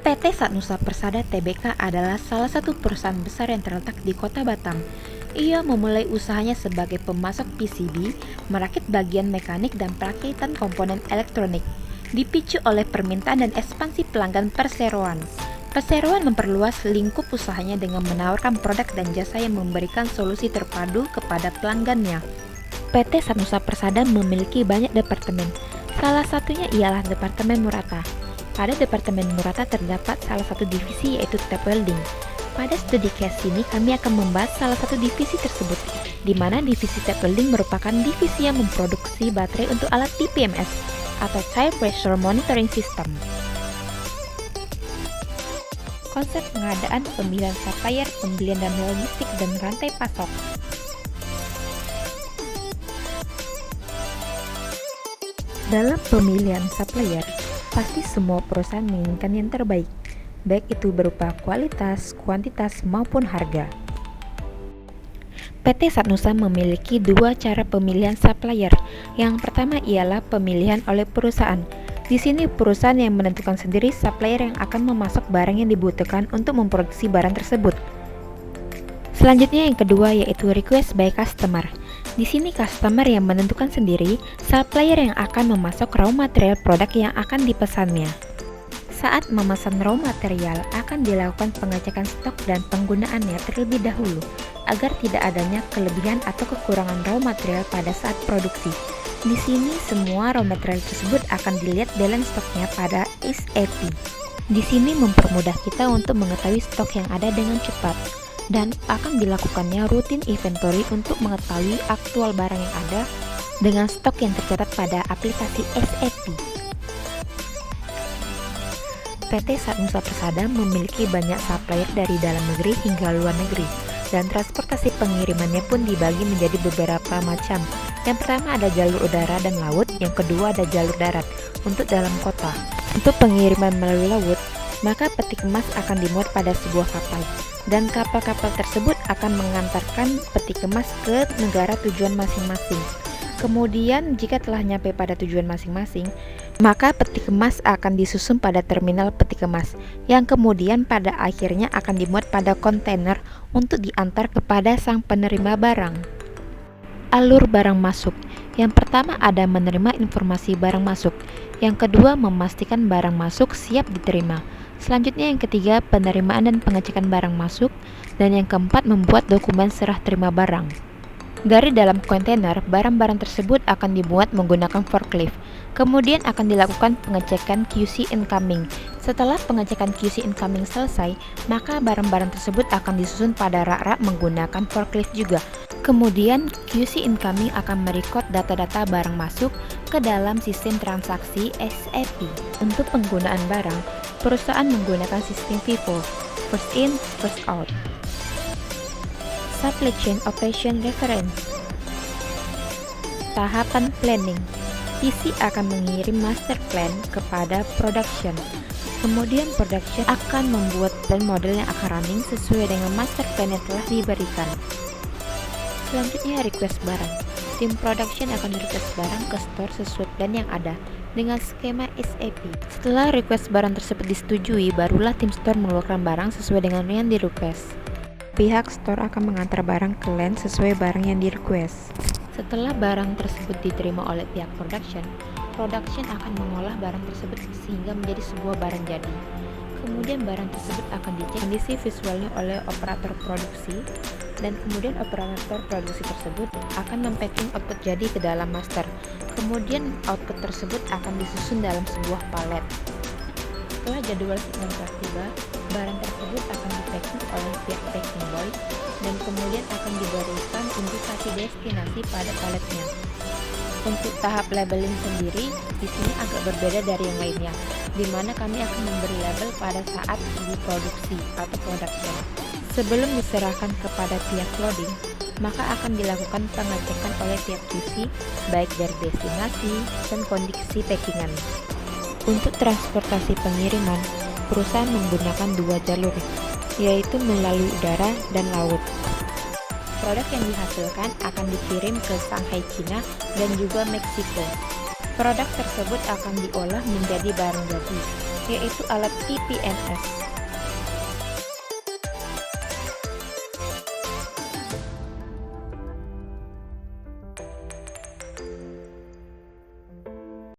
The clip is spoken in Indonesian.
PT Satnusa Persada Tbk adalah salah satu perusahaan besar yang terletak di Kota Batam. Ia memulai usahanya sebagai pemasok PCB, merakit bagian mekanik dan perakitan komponen elektronik. Dipicu oleh permintaan dan ekspansi pelanggan perseroan, Perseroan memperluas lingkup usahanya dengan menawarkan produk dan jasa yang memberikan solusi terpadu kepada pelanggannya. PT Satnusa Persada memiliki banyak departemen. Salah satunya ialah Departemen Murata. Pada Departemen Murata terdapat salah satu divisi yaitu Tap Welding. Pada studi case ini kami akan membahas salah satu divisi tersebut, di mana divisi Tap Welding merupakan divisi yang memproduksi baterai untuk alat TPMS atau Tire Pressure Monitoring System. Konsep pengadaan, pemilihan supplier, pembelian dan logistik, dan rantai pasok. Dalam pemilihan supplier, pasti semua perusahaan menginginkan yang terbaik, baik itu berupa kualitas, kuantitas, maupun harga. PT Satnusa memiliki dua cara pemilihan supplier. Yang pertama ialah pemilihan oleh perusahaan. Di sini perusahaan yang menentukan sendiri supplier yang akan memasok barang yang dibutuhkan untuk memproduksi barang tersebut. Selanjutnya yang kedua yaitu request by customer. Di sini customer yang menentukan sendiri supplier yang akan memasok raw material produk yang akan dipesannya. Saat memesan raw material akan dilakukan pengecekan stok dan penggunaannya terlebih dahulu agar tidak adanya kelebihan atau kekurangan raw material pada saat produksi. Di sini semua raw material tersebut akan dilihat balance stoknya pada SAP. Di sini mempermudah kita untuk mengetahui stok yang ada dengan cepat dan akan dilakukannya rutin inventory untuk mengetahui aktual barang yang ada dengan stok yang tercatat pada aplikasi SAP. PT Satnusa Persada memiliki banyak supplier dari dalam negeri hingga luar negeri, dan transportasi pengirimannya pun dibagi menjadi beberapa macam. Yang pertama ada jalur udara dan laut, yang kedua ada jalur darat untuk dalam kota. Untuk pengiriman melalui laut, maka peti kemas akan dimuat pada sebuah kapal, dan kapal-kapal tersebut akan mengantarkan peti kemas ke negara tujuan masing-masing. Kemudian jika telah nyampe pada tujuan masing-masing, maka peti kemas akan disusun pada terminal peti kemas, yang kemudian pada akhirnya akan dimuat pada kontainer untuk diantar kepada sang penerima barang. Alur barang masuk. Yang pertama ada menerima informasi barang masuk. Yang kedua memastikan barang masuk siap diterima. Selanjutnya yang ketiga penerimaan dan pengecekan barang masuk. Dan yang keempat membuat dokumen serah terima barang. Dari dalam kontainer, barang-barang tersebut akan dimuat menggunakan forklift. Kemudian akan dilakukan pengecekan QC incoming. Setelah pengecekan QC incoming selesai, maka barang-barang tersebut akan disusun pada rak-rak menggunakan forklift juga. Kemudian QC incoming akan merekod data-data barang masuk ke dalam sistem transaksi SAP. Untuk penggunaan barang, perusahaan menggunakan sistem FIFO, first in, first out. Supply Chain Operation Reference. Tahapan planning. PC akan mengirim master plan kepada production. Kemudian production akan membuat plan model yang akan running sesuai dengan master plan yang telah diberikan. Selanjutnya request barang. Tim production akan request barang ke store sesuai plan yang ada dengan skema SAP. Setelah request barang tersebut disetujui, barulah tim store mengeluarkan barang sesuai dengan yang di request. Pihak store akan mengantar barang ke LAN sesuai barang yang di request. Setelah barang tersebut diterima oleh pihak production akan mengolah barang tersebut sehingga menjadi sebuah barang jadi. Kemudian barang tersebut akan dicek kondisi visualnya oleh operator produksi, dan kemudian operator produksi tersebut akan mempacking output jadi ke dalam master. Kemudian output tersebut akan disusun dalam sebuah palet. Setelah jadwal shipment telah tiba, barang tersebut akan dipacking oleh pihak packing boy dan kemudian akan diberikan indikasi destinasi pada paletnya. Untuk tahap labeling sendiri, di sini agak berbeda dari yang lainnya, di mana kami akan memberi label pada saat diproduksi atau production. Sebelum diserahkan kepada pihak loading, maka akan dilakukan pengecekan oleh pihak QC, baik dari destinasi dan kondisi packingan. Untuk transportasi pengiriman, perusahaan menggunakan dua jalur, yaitu melalui udara dan laut. Produk yang dihasilkan akan dikirim ke Shanghai, China dan juga Meksiko. Produk tersebut akan diolah menjadi barang jadi, yaitu alat TPMS.